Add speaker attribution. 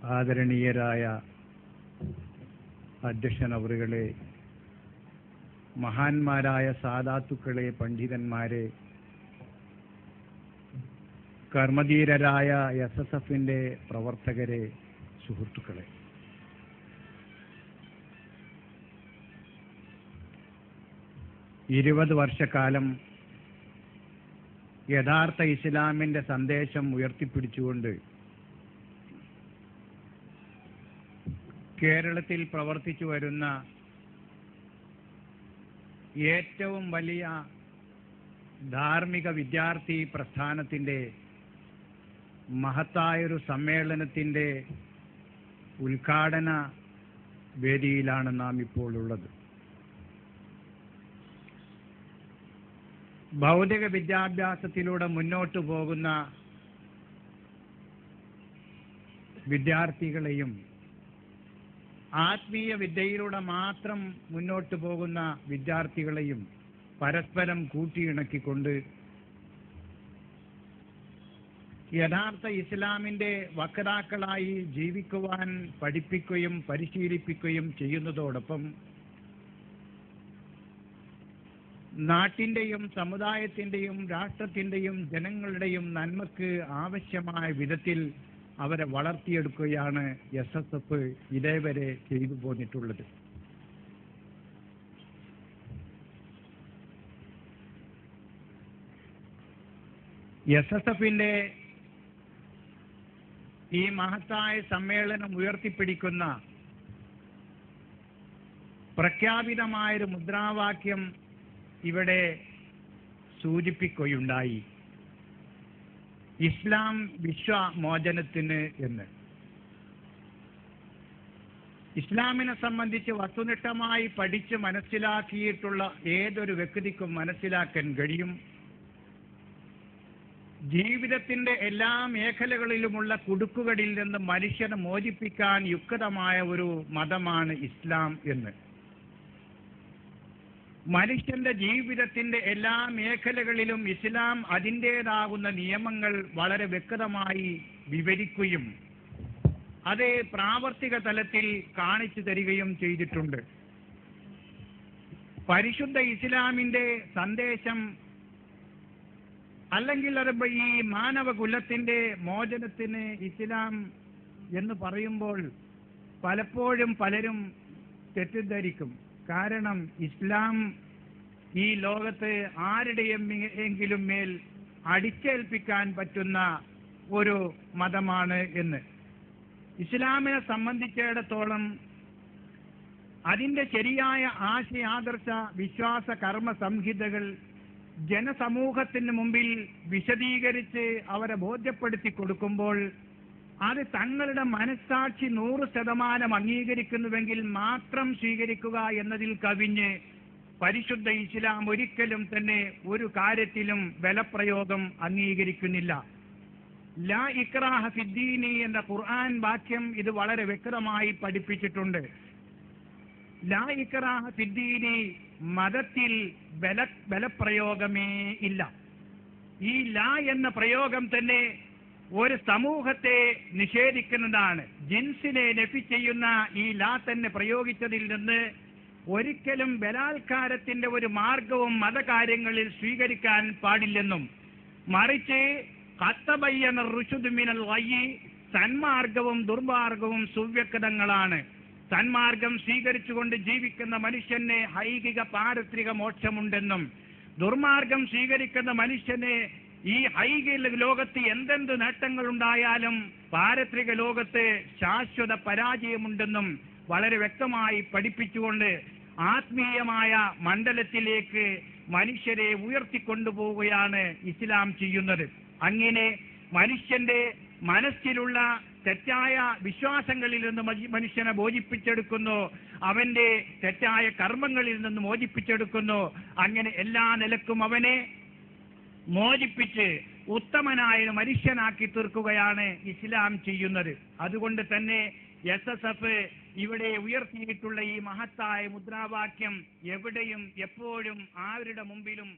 Speaker 1: ആദരണീയരായ അധ്യക്ഷനവറുകളെ, മഹാന്മാരായ സാദാത്തുക്കളെ, പണ്ഡിതന്മാരെ, കർമ്മധീരരായ SSFന്റെ പ്രവർത്തകരെ, സുഹൃത്തുക്കളെ, ഇരുപത് വർഷക്കാലം യഥാർത്ഥ ഇസ്ലാമിന്റെ സന്ദേശം ഉയർത്തിപ്പിടിച്ചുകൊണ്ട് കേരളത്തിൽ പ്രവർത്തിച്ചു വരുന്ന ഏറ്റവും വലിയ ധാർമ്മിക വിദ്യാർത്ഥി പ്രസ്ഥാനത്തിന്റെ മഹത്തായൊരു സമ്മേളനത്തിന്റെ ഉദ്ഘാടന വേദിയിലാണ് നാം ഇപ്പോൾ ഉള്ളത്. ഭൗതിക വിദ്യാഭ്യാസത്തിലൂടെ മുന്നോട്ടു പോകുന്ന വിദ്യാർത്ഥികളെയും ആത്മീയ വിദ്യയിലൂടെ മാത്രം മുന്നോട്ടു പോകുന്ന വിദ്യാർത്ഥികളെയും പരസ്പരം കൂട്ടിയിണക്കിക്കൊണ്ട് യഥാർത്ഥ ഇസ്ലാമിന്റെ വക്താക്കളായി ജീവിക്കുവാൻ പഠിപ്പിക്കുകയും പരിശീലിപ്പിക്കുകയും ചെയ്യുന്നതോടൊപ്പം നാട്ടിന്റെയും സമുദായത്തിന്റെയും രാഷ്ട്രത്തിന്റെയും ജനങ്ങളുടെയും നന്മക്ക് ആവശ്യമായ വിധത്തിൽ അവരെ വളർത്തിയെടുക്കുകയാണ് SSF ഇതേവരെ ചെയ്തു പോന്നിട്ടുള്ളത്. SSFന്റെ ഈ മഹത്തായ സമ്മേളനം ഉയർത്തിപ്പിടിക്കുന്ന പ്രഖ്യാപിതമായൊരു മുദ്രാവാക്യം ഇവിടെ സൂചിപ്പിക്കുകയുണ്ടായി: ഇസ്ലാം വിശ്വമോചനത്തിന് എന്ന്. ഇസ്ലാമിനെ സംബന്ധിച്ച് വസ്തുനിഷ്ഠമായി പഠിച്ച് മനസ്സിലാക്കിയിട്ടുള്ള ഏതൊരു വ്യക്തിക്കും മനസ്സിലാക്കാൻ കഴിയും, ജീവിതത്തിന്റെ എല്ലാ മേഖലകളിലുമുള്ള കുടുക്കുകളിൽ നിന്ന് മനുഷ്യനെ മോചിപ്പിക്കാൻ യുക്തമായ ഒരു മതമാണ് ഇസ്ലാം എന്ന്. മനുഷ്യന്റെ ജീവിതത്തിന്റെ എല്ലാ മേഖലകളിലും ഇസ്ലാം അതിൻ്റേതാകുന്ന നിയമങ്ങൾ വളരെ വ്യക്തമായി വിവരിക്കുകയും അത് പ്രാവർത്തിക തലത്തിൽ കാണിച്ചു തരികയും ചെയ്തിട്ടുണ്ട്. പരിശുദ്ധ ഇസ്ലാമിന്റെ സന്ദേശം അല്ലെങ്കിൽ ഈ മാനവകുലത്തിന്റെ മോചനത്തിന് ഇസ്ലാം എന്ന് പറയുമ്പോൾ പലപ്പോഴും പലരും തെറ്റിദ്ധരിക്കും. കാരണം ഇസ്ലാം ഈ ലോകത്ത് ആരുടെയെങ്കിലും മേൽ അടിച്ചേൽപ്പിക്കാൻ പറ്റുന്ന ഒരു മതമാണ് എന്ന്. ഇസ്ലാമിനെ സംബന്ധിച്ചിടത്തോളം അതിൻ്റെ ശരിയായ ആശയാദർശ വിശ്വാസ കർമ്മ സംഹിതകൾ ജനസമൂഹത്തിന് മുമ്പിൽ വിശദീകരിച്ച് അവരെ ബോധ്യപ്പെടുത്തി കൊടുക്കുമ്പോൾ അത് തങ്ങളുടെ മനസ്സാക്ഷി 100% അംഗീകരിക്കുന്നുവെങ്കിൽ മാത്രം സ്വീകരിക്കുക എന്നതിൽ കവിഞ്ഞ് പരിശുദ്ധ ഇസ്ലാം ഒരിക്കലും തന്നെ ഒരു കാര്യത്തിലും ബലപ്രയോഗം അംഗീകരിക്കുന്നില്ല. ലാ ഇക്റാഹ ഫിദ്ദീനി എന്ന ഖുർആൻ വാക്യം ഇത് വളരെ വ്യക്തമായി പഠിപ്പിച്ചിട്ടുണ്ട്. ലാ ഇക്റാഹ ഫിദ്ദീനി, മതത്തിൽ ബലപ്രയോഗമേ ഇല്ല. ഈ ലാ എന്ന പ്രയോഗം തന്നെ ഒരു സമൂഹത്തെ നിഷേധിക്കുന്നതാണ്. ജിൻസിനെ നഫി ചെയ്യുന്ന ഈ ലാ തന്നെ പ്രയോഗിച്ചതിൽ നിന്ന് ഒരിക്കലും ബലാത്കാരത്തിന്റെ ഒരു മാർഗവും മതകാര്യങ്ങളിൽ സ്വീകരിക്കാൻ പാടില്ലെന്നും, മറിച്ച് ഖത്തബയ്യന റുശ്ദു മിനൽ ഗയ്യ്, സന്മാർഗവും ദുർമാർഗവും സുവ്യക്തങ്ങളാണ്. സന്മാർഗം സ്വീകരിച്ചുകൊണ്ട് ജീവിക്കുന്ന മനുഷ്യന് ഐഹിക പാരത്രിക മോക്ഷമുണ്ടെന്നും, ദുർമാർഗം സ്വീകരിക്കുന്ന മനുഷ്യന് ഈ ഐഹിക ലോകത്ത് എന്തെന്ത് നേട്ടങ്ങൾ ഉണ്ടായാലും പാരത്രിക ലോകത്ത് ശാശ്വത പരാജയമുണ്ടെന്നും വളരെ വ്യക്തമായി പഠിപ്പിച്ചുകൊണ്ട് ആത്മീയമായ മണ്ഡലത്തിലേക്ക് മനുഷ്യരെ ഉയർത്തിക്കൊണ്ടുപോവുകയാണ് ഇസ്ലാം ചെയ്യുന്നത്. അങ്ങനെ മനുഷ്യന്റെ മനസ്സിലുള്ള തെറ്റായ വിശ്വാസങ്ങളിൽ നിന്ന് മനുഷ്യനെ മോചിപ്പിച്ചെടുക്കുന്നു, അവന്റെ തെറ്റായ കർമ്മങ്ങളിൽ നിന്ന് മോചിപ്പിച്ചെടുക്കുന്നു. അങ്ങനെ എല്ലാ നിലക്കും അവനെ മോചിപ്പിച്ച് ഉത്തമനായ മനുഷ്യനാക്കി തീർക്കുകയാണ് ഇസ്ലാം ചെയ്യുന്നത്. അതുകൊണ്ട് തന്നെ SSF ഇവിടെ ഉയർത്തിയിട്ടുള്ള ഈ മഹത്തായ മുദ്രാവാക്യം എവിടെയും എപ്പോഴും ആരുടെ മുമ്പിലും